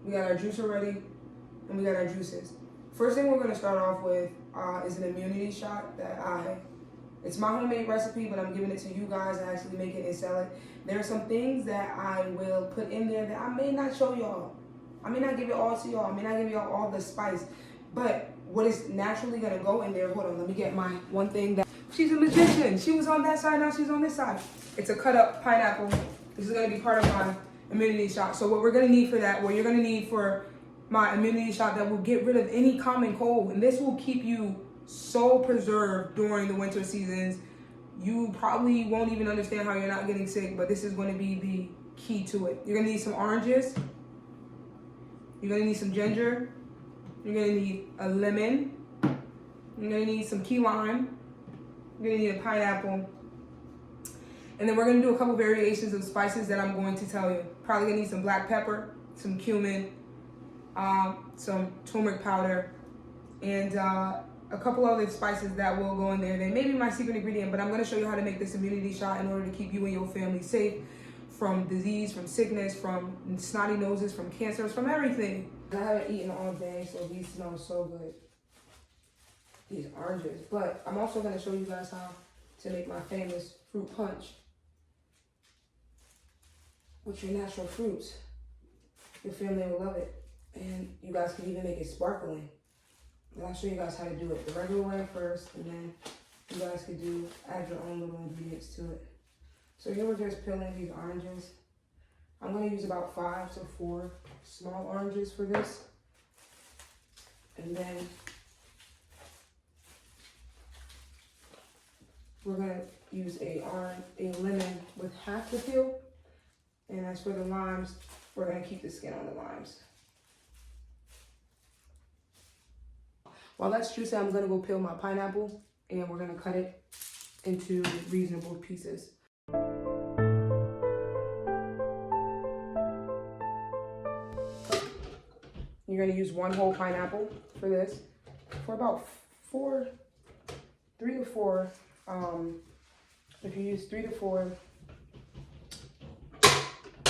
We got our juicer ready, and we got our juices. First thing we're gonna start off with is an immunity shot it's my homemade recipe, but I'm giving it to you guys to actually make it and sell it. There are some things that I will put in there that I may not show y'all. I may not give it all to y'all. I may not give y'all all the spice, but what is naturally gonna go in there, hold on, let me get my one thing that, she's a magician. She was on that side, now she's on this side. It's a cut up pineapple. This is gonna be part of my immunity shot. So what we're gonna need for that, what you're gonna need for my immunity shot that will get rid of any common cold, and this will keep you so preserved during the winter seasons. You probably won't even understand how you're not getting sick, but this is going to be the key to it. You're going to need some oranges. You're going to need some ginger. You're going to need a lemon. You're going to need some key lime. You're going to need a pineapple. And then we're going to do a couple variations of spices that I'm going to tell you. Probably going to need some black pepper, some cumin, some turmeric powder, and a couple other spices that will go in there. They may be my secret ingredient, but I'm going to show you how to make this immunity shot in order to keep you and your family safe from disease, from sickness, from snotty noses, from cancers, from everything. I haven't eaten all day, so these smell so good. These oranges. But I'm also going to show you guys how to make my famous fruit punch with your natural fruits. Your family will love it. And you guys can even make it sparkling. But I'll show you guys how to do it the regular way first, and then you guys could add your own little ingredients to it. So here we're just peeling these oranges. I'm going to use about 5 to 4 small oranges for this. And then we're going to use a lemon with half the peel. And as for the limes, we're going to keep the skin on the limes. While that's juicy, I'm gonna go peel my pineapple and we're gonna cut it into reasonable pieces. You're gonna use 1 whole pineapple for this. For about 3 to 4, if you use 3 to 4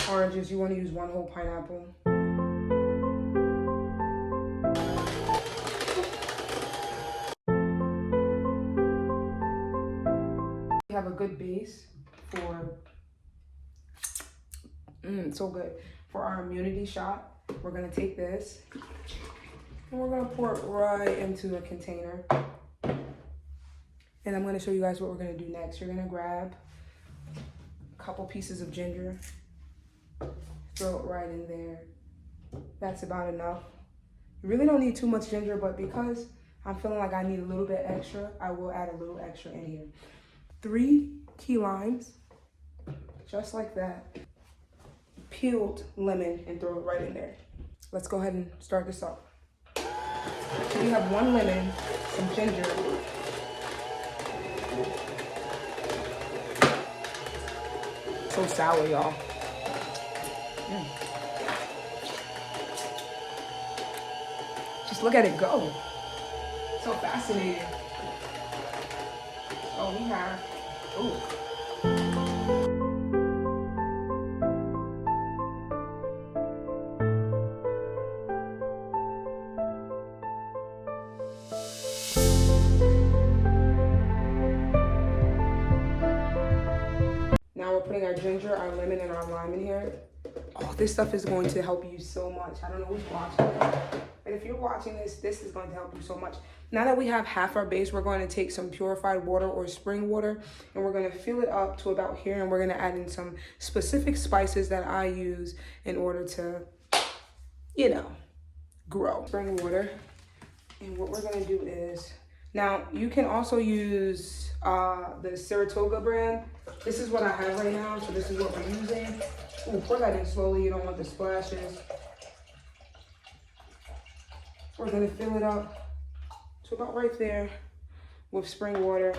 oranges, you wanna use 1 whole pineapple. Have a good base for so good for our immunity shot. We're gonna take this and we're gonna pour it right into a container, and I'm gonna show you guys what we're gonna do next. You're gonna grab a couple pieces of ginger, throw it right in there. That's about enough. You really don't need too much ginger, but because I'm feeling like I need a little bit extra, I will add a little extra in here. 3 key limes, just like that. Peeled lemon and throw it right in there. Let's go ahead and start this up. We have 1 lemon, some ginger, so sour, y'all. Just look at it go. So fascinating. Oh, we have, ooh. Now we're putting our ginger, our lemon, and our lime in here. Oh, this stuff is going to help you so much. I don't know who's watching it, but if you're watching this, this is going to help you so much. Now that we have half our base, we're going to take some purified water or spring water, and we're going to fill it up to about here, and we're going to add in some specific spices that I use in order to, you know, grow. Spring water. And what we're going to do is, now you can also use the Saratoga brand. This is what I have right now, so this is what we're using. Ooh, pour that in slowly, you don't want the splashes. We're going to fill it up to about right there with spring water.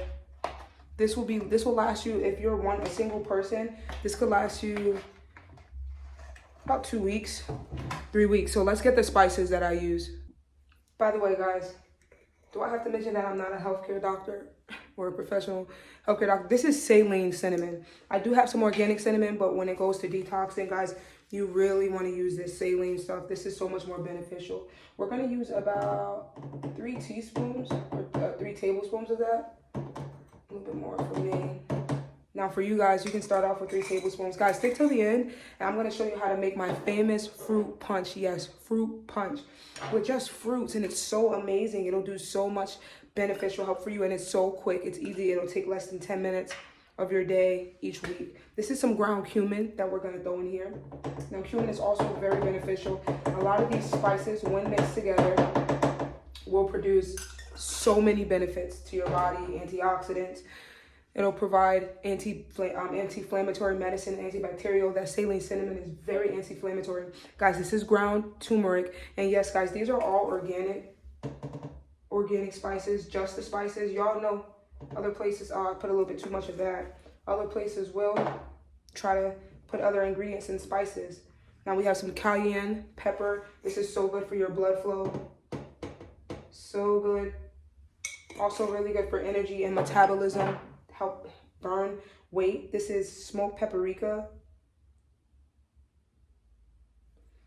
This will last you, if you're a single person, this could last you about 2 weeks, 3 weeks. So let's get the spices that I use. By the way, guys, do I have to mention that I'm not a healthcare doctor or a professional healthcare doctor? This is saline cinnamon. I do have some organic cinnamon, but when it goes to detoxing, guys, you really want to use this saline stuff. This is so much more beneficial. We're going to use about 3 teaspoons or 3 tablespoons of that. A little bit more for me. Now for you guys, you can start off with 3 tablespoons. Guys, stick till the end, and I'm going to show you how to make my famous fruit punch. Yes, fruit punch with just fruits, and it's so amazing. It'll do so much beneficial help for you, and it's so quick. It's easy. It'll take less than 10 minutes of your day each week. This is some ground cumin that we're going to throw in here. Now, cumin is also very beneficial. A lot of these spices, when mixed together, will produce so many benefits to your body, antioxidants. It'll provide anti-inflammatory medicine, antibacterial. That saline cinnamon is very anti-inflammatory. Guys, this is ground turmeric. And yes, guys, these are all organic spices, just the spices. Y'all know other places put a little bit too much of that. Other places will try to put other ingredients and spices. Now we have some cayenne pepper. This is so good for your blood flow. So good. Also really good for energy and metabolism. Help burn weight. This is smoked paprika.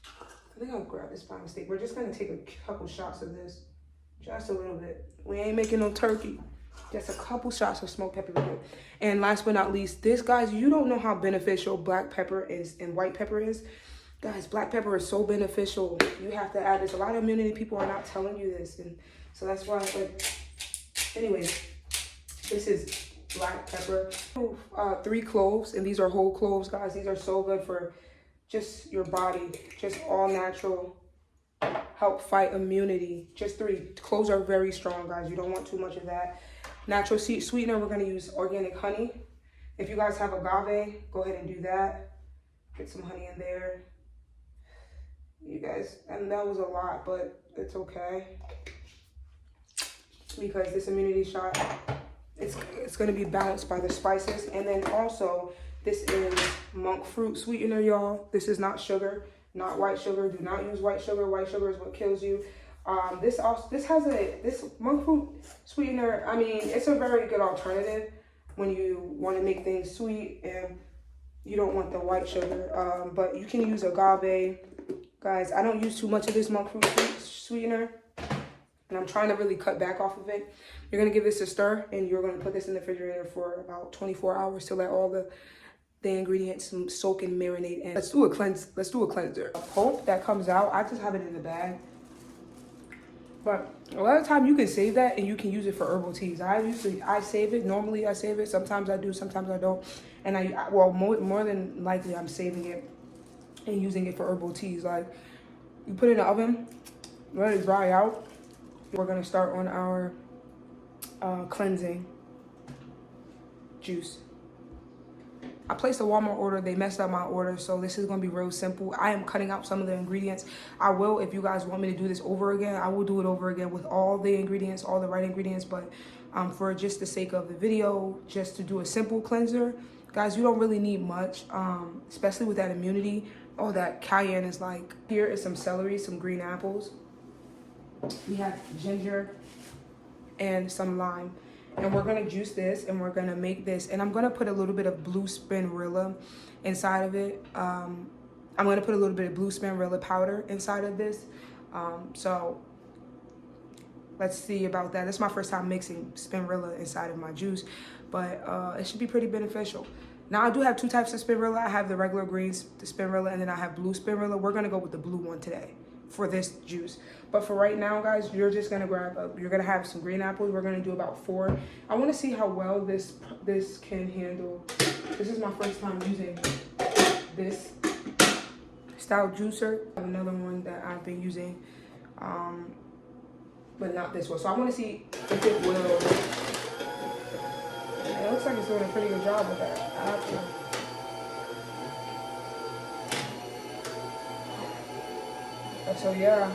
I think I'll grab this by mistake. We're just gonna take a couple shots of this. Just a little bit. We ain't making no turkey. Just a couple shots of smoked paprika. And last but not least, this, guys, you don't know how beneficial black pepper is and white pepper is. Guys, black pepper is so beneficial. You have to add this. A lot of immunity people are not telling you this. And so that's why, anyways, this is black pepper. 3 cloves, and these are whole cloves, guys. These are so good for just your body, just all natural, help fight immunity. Just 3 cloves are very strong, guys. You don't want too much of that. Natural sweetener, we're going to use organic honey. If you guys have agave, go ahead and do that. Get some honey in there, you guys. And that was a lot, but it's okay, because this immunity shot, it's going to be balanced by the spices. And then also, this is monk fruit sweetener, y'all. This is not sugar, not white sugar. Do not use white sugar. White sugar is what kills you. This monk fruit sweetener, I mean, it's a very good alternative when you want to make things sweet and you don't want the white sugar. But you can use agave. Guys, I don't use too much of this monk fruit sweetener, and I'm trying to really cut back off of it. You're going to give this a stir, and you're going to put this in the refrigerator for about 24 hours to let all the ingredients soak and marinate in. Let's do a cleanser. A pulp that comes out, I just have it in the bag. But a lot of time you can save that and you can use it for herbal teas. I save it. Normally I save it. Sometimes I do, sometimes I don't. And more than likely I'm saving it and using it for herbal teas. Like, you put it in the oven, let it dry out. We're gonna start on our cleansing juice. I placed a Walmart order. They messed up my order, so this is going to be real simple. I am cutting out some of the ingredients. I will, if you guys want me to do this over again, I will do it over again with all the ingredients, all the right ingredients. But for just the sake of the video, just to do a simple cleanser, guys, you don't really need much, especially with that immunity. Oh, that cayenne is like, here is some celery, some green apples. We have ginger and some lime. And we're gonna juice this, and we're gonna make this, and I'm gonna put a little bit of blue spinrilla inside of it. I'm gonna put a little bit of blue spinrilla powder inside of this. So let's see about that. This is my first time mixing spinrilla inside of my juice, but it should be pretty beneficial. Now, I do have 2 types of spinrilla. I have the regular green spinrilla, and then I have blue spinrilla. We're gonna go with the blue one today for this juice. But for right now, guys, you're just gonna you're gonna have some green apples. We're gonna do about 4. I wanna see how well this can handle. This is my first time using this style juicer. I have another one that I've been using, but not this one. So I wanna see if it will. It looks like it's doing a pretty good job with that. I have to. So yeah,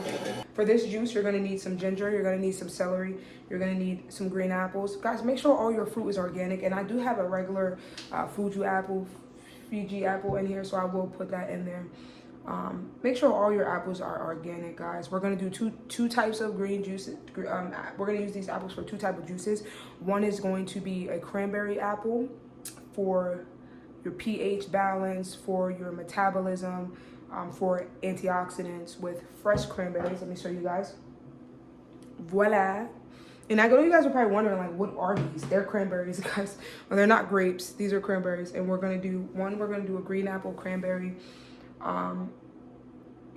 for this juice, you're gonna need some ginger, you're gonna need some celery, you're gonna need some green apples. Guys, make sure all your fruit is organic, and I do have a regular Fiji apple in here, so I will put that in there. Make sure all your apples are organic, guys. We're gonna do two types of green juices. We're gonna use these apples for 2 types of juices. One is going to be a cranberry apple for your pH balance, for your metabolism, for antioxidants with fresh cranberries. Let me show you guys. Voila. And I know you guys are probably wondering, like, what are these? They're cranberries, guys. Well, they're not grapes. These are cranberries. And we're going to do a green apple cranberry.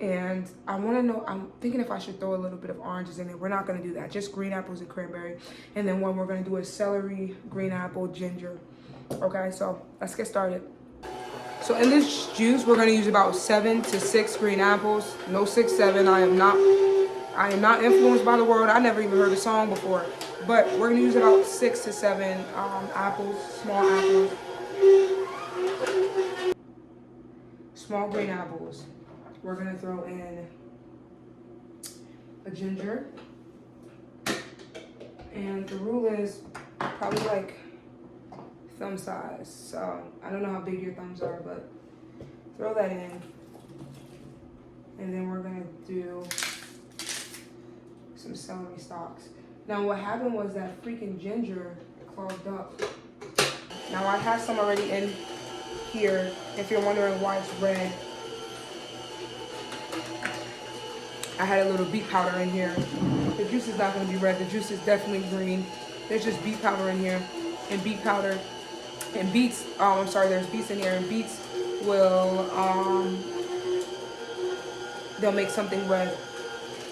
And I want to know, I'm thinking if I should throw a little bit of oranges in there. We're not going to do that. Just green apples and cranberry. And then one we're going to do is celery, green apple, ginger. Okay, so let's get started. So in this juice, we're going to use about 7 to 6 green apples. No 6, 7. I am not influenced by the world. I never even heard a song before. But we're going to use about 6 to 7 apples, small apples. Small green apples. We're going to throw in a ginger. And the rule is probably like thumb size. So I don't know how big your thumbs are, but throw that in. And then we're going to do some celery stalks. Now what happened was that freaking ginger clogged up. Now I have some already in here. If you're wondering why it's red, I had a little beet powder in here. The juice is not going to be red. The juice is definitely green. There's just beet powder in here, and beet powder and beets. I'm sorry, there's beets in here, and beets will they'll make something red.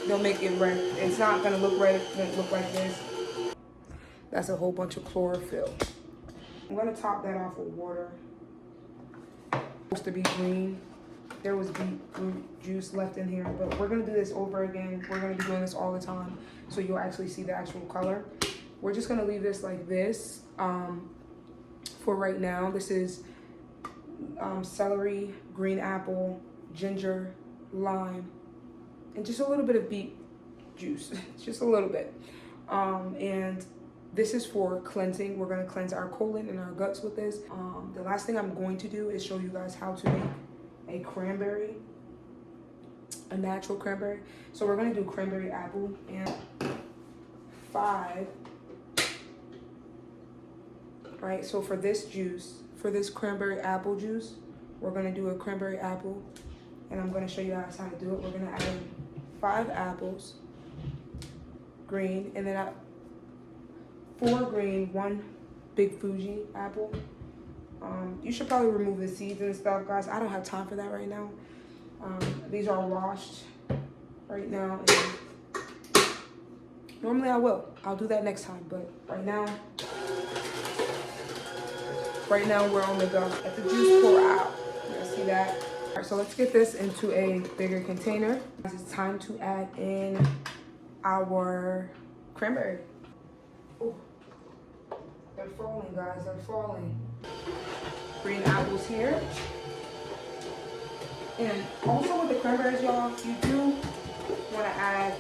They'll make it red. It's not going to look red. It's going to look like this. That's a whole bunch of chlorophyll. I'm going to top that off with water. It's supposed to be green. There was beetroot juice left in here, but we're going to do this over again. We're going to be doing this all the time, so you'll actually see the actual color. We're just going to leave this like this for right now. This is celery, green apple, ginger, lime, and just a little bit of beet juice, just a little bit. And this is for cleansing. We're going to cleanse our colon and our guts with this. The last thing I'm going to do is show you guys how to make a cranberry, a natural cranberry. So we're going to do cranberry apple and 5. Right, so for this juice, for this cranberry apple juice, we're going to do a cranberry apple, and I'm going to show you guys how to do it. We're going to add in 5 apples, green, and then 4 green, 1 big Fuji apple. You should probably remove the seeds and stuff, guys. I don't have time for that right now. These are washed right now. And normally I will. I'll do that next time, but right now we're on the go. Let the juice pour out. You guys see that? All right, so let's get this into a bigger container. It's time to add in our cranberry. Oh, they're falling, guys. They're falling. Green apples here. And also with the cranberries, y'all, you do want to add,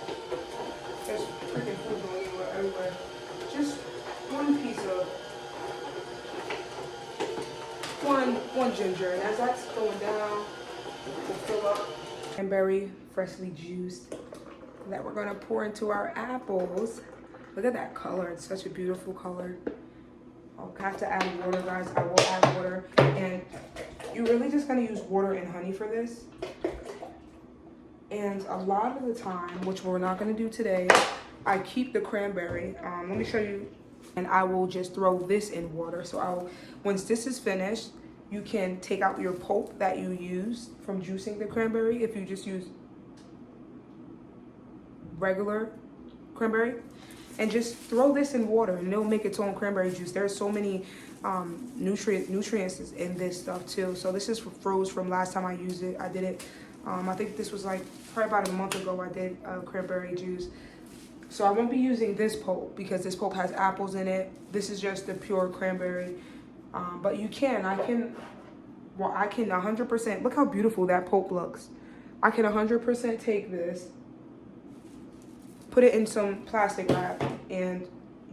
there's freaking food going everywhere. Just 1 piece of, one ginger. And as that's going down, we'll fill up cranberry, freshly juiced, that we're going to pour into our apples. Look at that color. It's such a beautiful color. I'll have to add water, guys. I will add water. And you're really just going to use water and honey for this. And a lot of the time, which we're not going to do today, I keep the cranberry. Let me show you. And I will just throw this in water. So once this is finished, you can take out your pulp that you used from juicing the cranberry. If you just use regular cranberry, and just throw this in water, and it'll make its own cranberry juice. There's so many nutrients in this stuff too. So this is froze from last time I used it. I did it. I think this was like probably about a month ago. I did cranberry juice. So I won't be using this pulp because this pulp has apples in it. This is just the pure cranberry. But you can. I can 100%. Look how beautiful that pulp looks. I can 100% take this, put it in some plastic wrap, and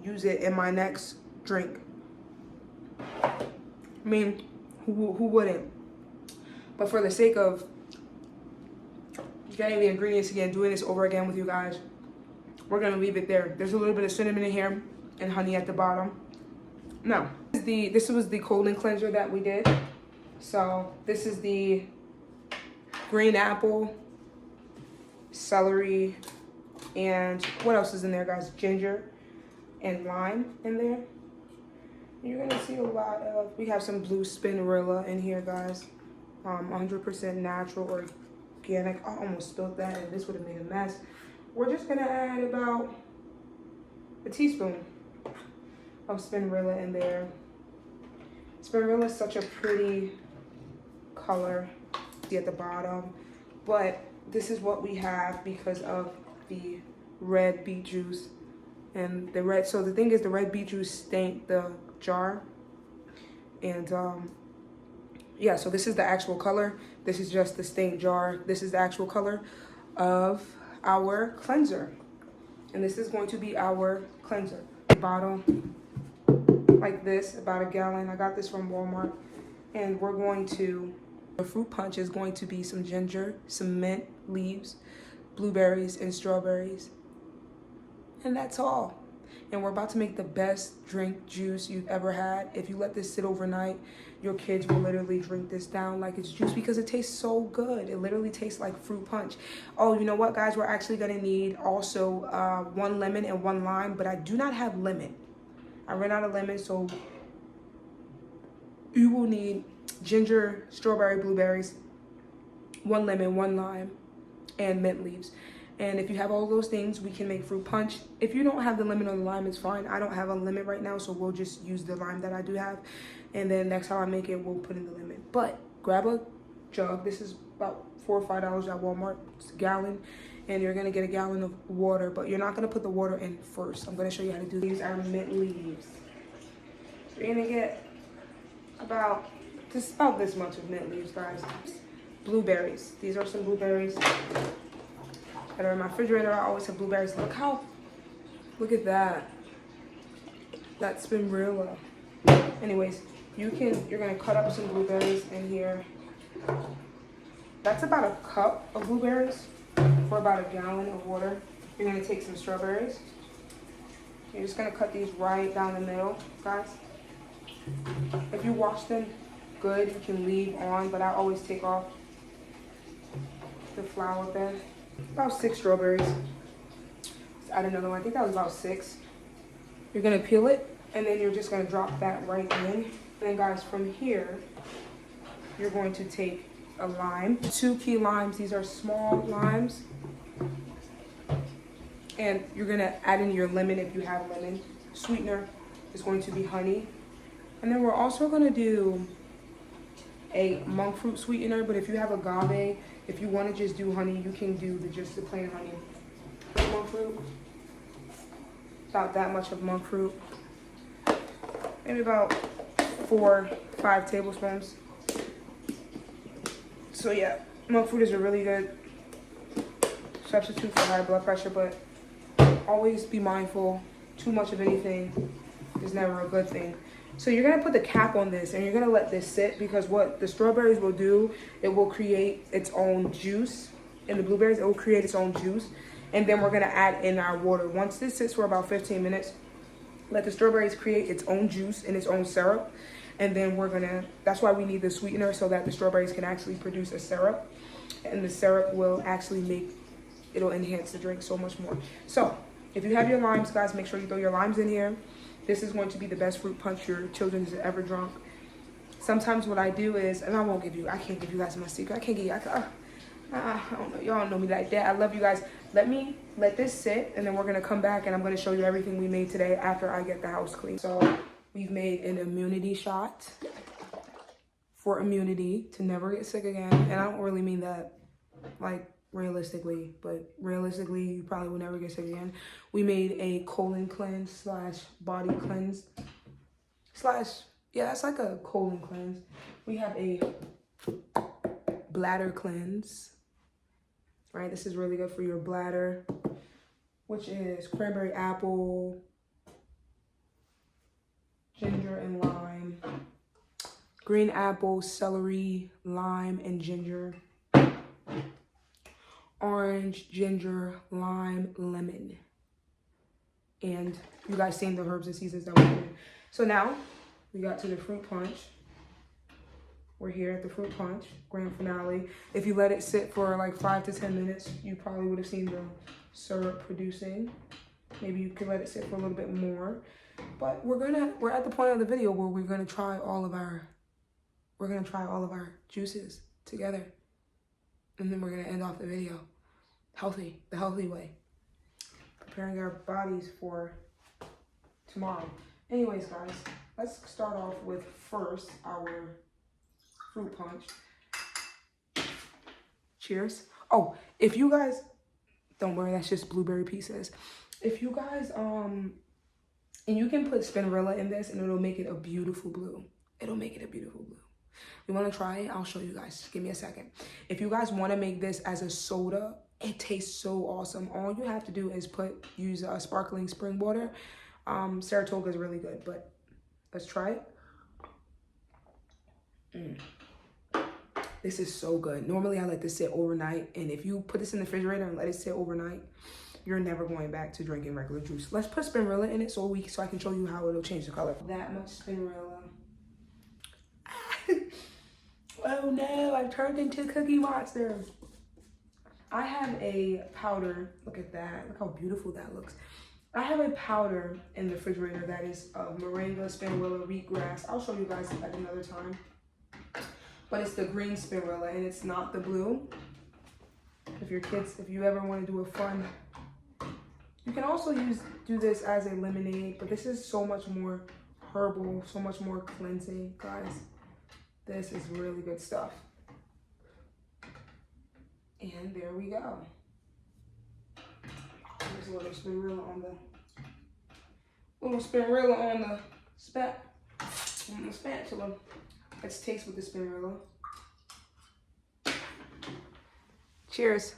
use it in my next drink. I mean, who wouldn't? But for the sake of getting the ingredients again, doing this over again with you guys, we're gonna leave it there. There's a little bit of cinnamon in here and honey at the bottom. No, this was the colon cleanser that we did. So this is the green apple, celery, and what else is in there, guys? Ginger and lime in there. You're gonna see a lot of, we have some blue spinnerella in here, guys. 100% natural, organic. I almost spilled that and this would have made a mess. We're just gonna add about a teaspoon of spinnerella in there. Spinnerella is such a pretty color, see at the bottom, but this is what we have because of the red beet juice and the red. So the thing is, the red beet juice stained the jar, and yeah, so this is the actual color. This is just the stained jar. This is the actual color of our cleanser, and this is going to be our cleanser. Bottle like this, about a gallon. I got this from Walmart, and we're going to, the fruit punch is going to be some ginger, some mint leaves, blueberries, and strawberries, and that's all. And we're about to make the best drink juice you've ever had. If you let this sit overnight, your kids will literally drink this down like it's juice because it tastes so good. It literally tastes like fruit punch. Oh, you know what, guys? We're actually gonna need also 1 lemon and 1 lime, but I do not have lemon. I ran out of lemon, so you will need ginger, strawberry, blueberries, 1 lemon, 1 lime, and mint leaves. And if you have all those things, we can make fruit punch. If you don't have the lemon or the lime, it's fine. I don't have a lemon right now, so we'll just use the lime that I do have. And then next time I make it, we'll put in the lemon. But grab a jug. This is about $4 or $5 at Walmart. It's a gallon. And you're gonna get a gallon of water, but you're not gonna put the water in first. I'm gonna show you how to do these. Are mint leaves. So you're gonna get about this much of mint leaves, guys. Blueberries. These are some blueberries that are in my refrigerator. I always have blueberries. Look at that. That's been real. Anyways, you're gonna cut up some blueberries in here. That's about a cup of blueberries for about a gallon of water. You're gonna take some strawberries. You're just gonna cut these right down the middle, guys. If you wash them good, you can leave on, but I always take off the flour bed. About 6 strawberries. Let's add another one. I think that was about 6. You're gonna peel it, and then you're just gonna drop that right in. And then, guys, from here, you're going to take a lime, 2 key limes. These are small limes. And you're gonna add in your lemon if you have lemon. Sweetener is going to be honey. And then we're also gonna do a monk fruit sweetener, but if you have agave, if you want to just do honey, you can do just the plain honey. Monk fruit, about that much of monk fruit, maybe about 4 or 5 tablespoons. So yeah, monk fruit is a really good substitute for high blood pressure, but always be mindful, too much of anything is never a good thing. So you're gonna put the cap on this and you're gonna let this sit, because what the strawberries will do, it will create its own juice. And the blueberries, it will create its own juice. And then we're gonna add in our water. Once this sits for about 15 minutes, let the strawberries create its own juice and its own syrup. And then that's why we need the sweetener, so that the strawberries can actually produce a syrup. And the syrup will actually it'll enhance the drink so much more. So if you have your limes, guys, make sure you throw your limes in here. This is going to be the best fruit punch your children has ever drunk. Sometimes what I do is, and I can't give you guys my secret. I don't know. Y'all don't know me like that. I love you guys. Let this sit, and then we're going to come back, and I'm going to show you everything we made today after I get the house clean. So we've made an immunity shot for immunity to never get sick again. And I don't really mean that like realistically, but realistically, you probably will never get sick again. We made a colon cleanse / body cleanse / yeah, that's like a colon cleanse. We have a bladder cleanse, right? This is really good for your bladder, which is cranberry apple, ginger and lime, green apple, celery, lime, and ginger, orange, ginger, lime, lemon. And you guys seen the herbs and seasons that we did. So now we got to the fruit punch. We're here at the fruit punch, grand finale. If you let it sit for like 5 to 10 minutes, you probably would have seen the syrup producing. Maybe you could let it sit for a little bit more. But we're at the point of the video where we're gonna try all of our juices together. And then we're gonna end off the video healthy, the healthy way. Preparing our bodies for tomorrow. Anyways, guys, let's start off with first our fruit punch. Cheers. Oh, if you guys, don't worry, that's just blueberry pieces. If you guys, and you can put spinrilla in this and it'll make it a beautiful blue. It'll make it a beautiful blue. You want to try it? I'll show you guys. Give me a second. If you guys want to make this as a soda, it tastes so awesome. All you have to do is use sparkling spring water. Saratoga is really good, but let's try it. This is so good. Normally, I let this sit overnight, and if you put this in the refrigerator and let it sit overnight, you're never going back to drinking regular juice. Let's put spinrilla in it so I can show you how it'll change the color. That much spinrilla. Oh no, I've turned into Cookie Monster. I have a powder. Look at that. Look how beautiful that looks. I have a powder in the refrigerator that is moringa, spinrilla, wheatgrass. I'll show you guys at another time. But it's the green spinrilla and it's not the blue. If you ever want to do a fun, you can also do this as a lemonade, but this is so much more herbal, so much more cleansing, guys. This is really good stuff. And there we go. There's a little spinrilla on the spatula. Let's taste with the spinrilla. Cheers.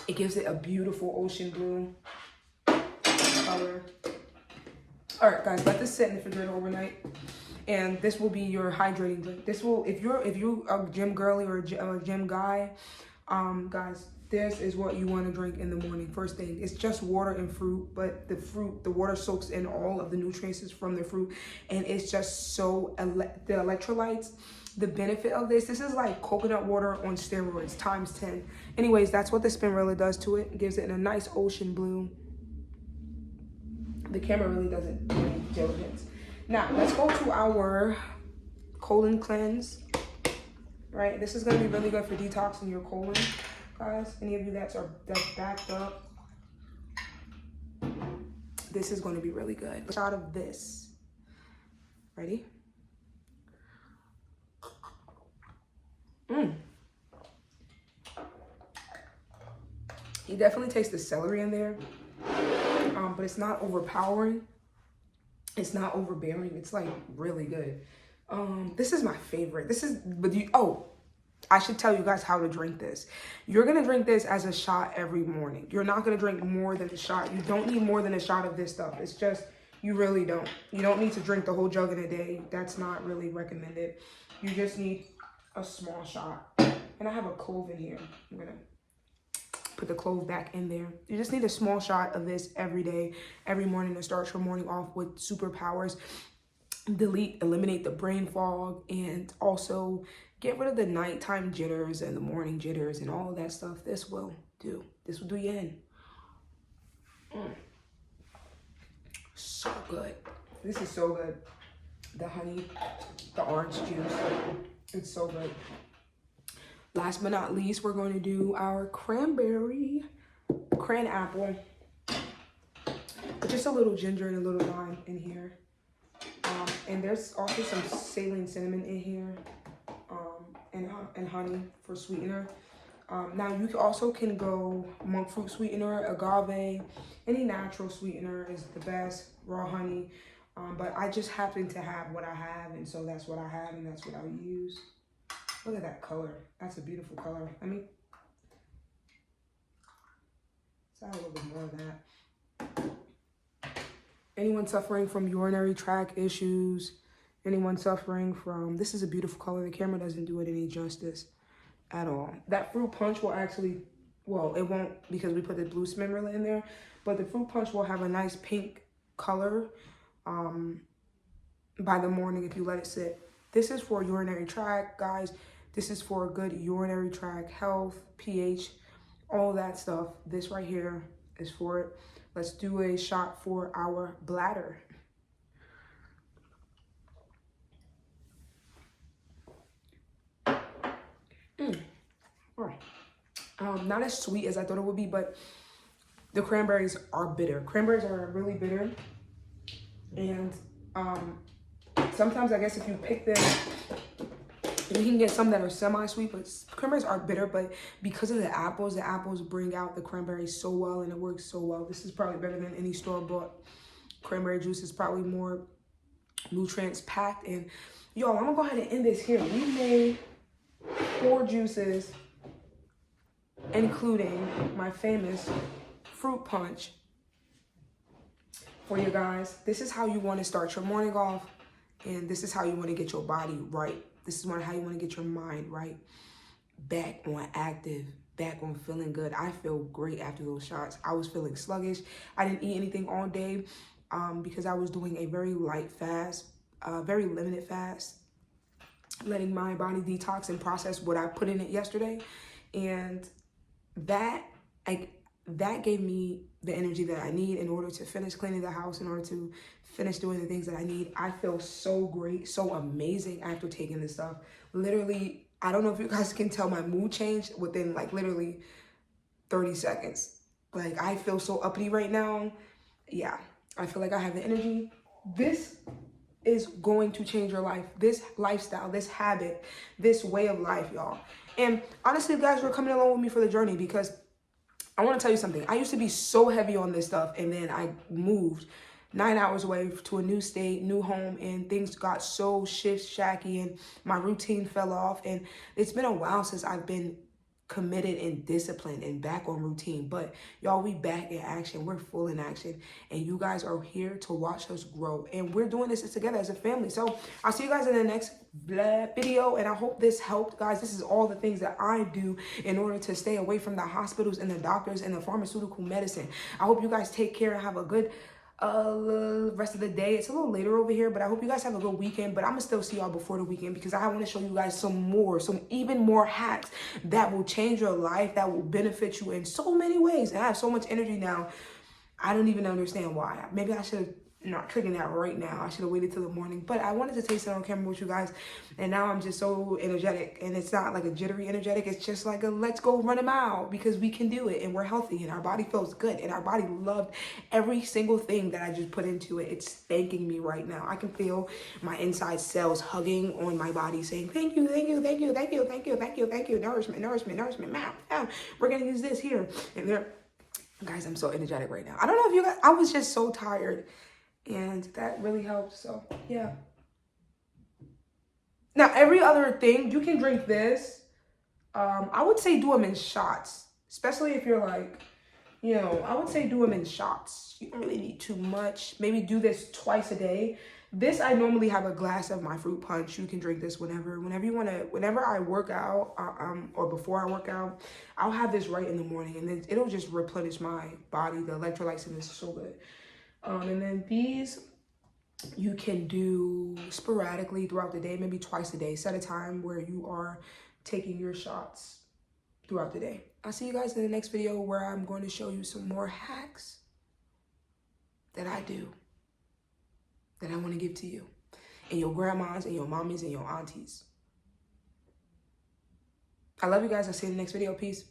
It gives it a beautiful ocean blue color. All right, guys, let this sit in the refrigerator overnight, and this will be your hydrating drink. This will, if you're a gym girly or a gym guy, guys, this is what you want to drink in the morning. First thing, it's just water and fruit, but the water soaks in all of the nutrients from the fruit, and it's just so the electrolytes. The benefit of this is like coconut water on steroids times 10. Anyways, that's what the spinrilla does to it. It gives it a nice ocean blue. The camera really doesn't do any diligence. Now, let's go to our colon cleanse, right? This is going to be really good for detoxing your colon, guys. Any of you that's backed up, this is going to be really good. Shot of this. Ready? You definitely taste the celery in there, but it's not overpowering. It's not overbearing. It's like really good. This is my favorite. I should tell you guys how to drink this. You're gonna drink this as a shot every morning. You're not gonna drink more than a shot. You don't need more than a shot of this stuff. It's just, you really don't. You don't need to drink the whole jug in a day. That's not really recommended. You just need a small shot. And I have a clove in here. I'm gonna put the clove back in there. You just need a small shot of this every day, every morning, to start your morning off with superpowers. Eliminate the brain fog, and also get rid of the nighttime jitters and the morning jitters and all of that stuff. This will do you in. So good. This is so good. The honey, the orange juice, it's so good. Last but not least, we're going to do our cran apple. Just a little ginger and a little lime in here. And there's also some saline cinnamon in here, and honey for sweetener. Now you also can go monk fruit sweetener, agave, any natural sweetener is the best, raw honey. But I just happen to have what I have, and so that's what I have, and that's what I'll use. Look at that color. That's a beautiful color. I mean, let's add a little bit more of that. Anyone suffering from urinary tract issues, anyone suffering from, this is a beautiful color. The camera doesn't do it any justice at all. That fruit punch will actually, well, it won't because we put the blue spinrilla in there, but the fruit punch will have a nice pink color. by the morning if you let it sit. This is for urinary tract, guys. This is for good urinary tract health, pH, all that stuff. This right here is for it. Let's do a shot for our bladder. Not as sweet as I thought it would be, but the cranberries are bitter. Cranberries are really bitter. And sometimes I guess if you pick them, you can get some that are semi-sweet, but cranberries are bitter. But because of the apples bring out the cranberries so well, and it works so well. This is probably better than any store-bought cranberry juice. It's probably more nutrients packed. And y'all, I'm gonna go ahead and end this here. We made 4 juices, including my famous fruit punch for you guys. This is how you want to start your morning off, and this is how you want to get your body right. This is how you want to get your mind right. Back on active, back on feeling good. I feel great after those shots. I was feeling sluggish. I didn't eat anything all day because I was doing a very light fast, very limited fast, letting my body detox and process what I put in it yesterday. And that gave me the energy that I need in order to finish cleaning the house, in order to finish doing the things that I need. I feel so great, so amazing after taking this stuff. Literally, I don't know if you guys can tell, my mood changed within like literally 30 seconds. Like, I feel so uppity right now. Yeah, I feel like I have the energy. This is going to change your life. This lifestyle, this habit, this way of life, y'all. And honestly, guys, you're coming along with me for the journey, because I want to tell you something. I used to be so heavy on this stuff, and then I moved 9 hours away to a new state, new home, and things got so shaky, and my routine fell off. And it's been a while since I've been committed and disciplined and back on routine. But y'all, we back in action. We're full in action, and you guys are here to watch us grow, and we're doing this together as a family. So I'll see you guys in the next video, and I hope this helped, guys. This is all the things that I do in order to stay away from the hospitals and the doctors and the pharmaceutical medicine. I hope you guys take care and have a good rest of the day. It's a little later over here, but I hope you guys have a good weekend. But I'm gonna still see y'all before the weekend, because I want to show you guys some even more hacks that will change your life, that will benefit you in so many ways. And I have so much energy now, I don't even understand why. Maybe I should have not tricking that right now. I should have waited till the morning, but I wanted to taste it on camera with you guys, and now I'm just so energetic. And it's not like a jittery energetic, it's just like a let's go run a mile, because we can do it, and we're healthy, and our body feels good, and our body loved every single thing that I just put into it. It's thanking me right now. I can feel my inside cells hugging on my body, saying thank you, thank you, thank you, thank you, thank you, thank you, thank you. Nourishment, nourishment, nourishment. We're gonna use this here and there. Guys, I'm so energetic right now. I don't know if you guys, I was just so tired, and that really helped. So yeah. Now, every other thing, you can drink this. I would say do them in shots, especially if you're like, you know, I would say do them in shots. You don't really need too much. Maybe do this twice a day. This, I normally have a glass of my fruit punch. You can drink this whenever you want to. Whenever I work out, or before I work out, I'll have this right in the morning, and then it'll just replenish my body. The electrolytes in this is so good. And then these, you can do sporadically throughout the day, maybe twice a day. Set a time where you are taking your shots throughout the day. I'll see you guys in the next video, where I'm going to show you some more hacks that I do, that I want to give to you and your grandmas and your mommies and your aunties. I love you guys. I'll see you in the next video. Peace.